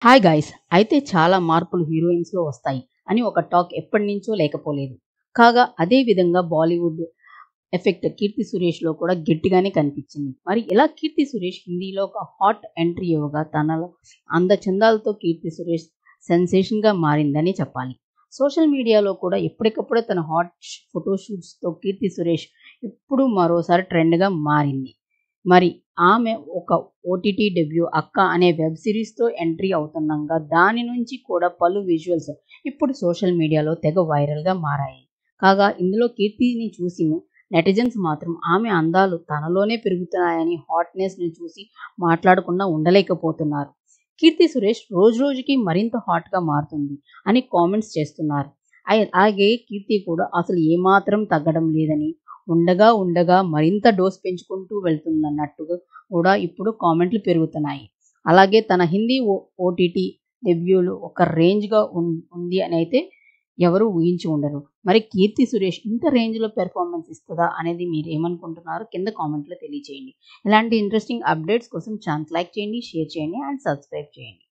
Hi guys అయితే చాలా మార్పులు హీరోయిన్స్‌లో వస్తాయి అని ఒక టాక్ ఎప్పటినుంచో లేకపోలేదు. కాగా అదే విధంగా బాలీవుడ్ ఎఫెక్ట్ 'కీర్తి సురేష్‌లో' కూడా గట్టిగానే కనిపించింది. మరి ఇలా 'కీర్తి సురేష్' హిందీలో ఒక హాట్ ఎంట్రీ ఇవ్వగా తనలో అందచందాలతో 'కీర్తి సురేష్' సెన్సేషన్‌గా మారిందనే చెప్పాలి. సోషల్ మీడియాలో కూడా ఎప్పటికప్పుడు తన హాట్ ఫోటో షూట్స్‌తో 'కీర్తి సురేష్' ఇప్పుడు మరోసారి ట్రెండ్‌గా మారింది. మరి ఆమె ఒక ఓటీటీ డెబ్యూ 'అక్క' అనే వెబ్ సిరీస్‌తో ఎంట్రీ అవుతుండగా దాని నుంచి కూడా పలు విజువల్స్ ఇప్పుడు సోషల్ మీడియాలో తెగ వైరల్‌గా మారాయి. కాగా ఇందులో కీర్తిని చూసి నెటిజన్స్ మాత్రం ఆమె అందాలు తనలోనే పెరుగుతున్నాయని హాట్‌నెస్‌ని చూసి మాట్లాడకుండా ఉండలేకపోతున్నారు. కీర్తి సురేష్ రోజురోజుకి మరింత హాట్‌గా మారుతుంది అని కామెంట్స్ చేస్తున్నారు. అలాగే కీర్తి కూడా అసలు ఏమాత్రం తగ్గడం లేదని ఉండగా మరింత డోస్ పెంచుకుంటూ వెళ్తుందన్నట్టుగా కూడా ఇప్పుడు కామెంట్లు పెరుగుతున్నాయి. అలాగే తన హిందీ ఓటీటీ డెబ్యూలు ఒక రేంజ్‌గా ఉంది అనైతే ఎవరు ఊహించి ఉండరు. మరి 'కీర్తి సురేష్' ఇంత రేంజ్‌లో పెర్ఫార్మన్స్ ఇస్తదా అనేది మీరేమనుకుంటున్నారో కింద కామెంట్‌లో తెలియచేయండి. ఇలాంటి ఇంట్రెస్టింగ్ అప్డేట్స్ కోసం ఛానెల్ లైక్ చేయండి, షేర్ చేయండి అండ్ సబ్స్క్రైబ్ చేయండి.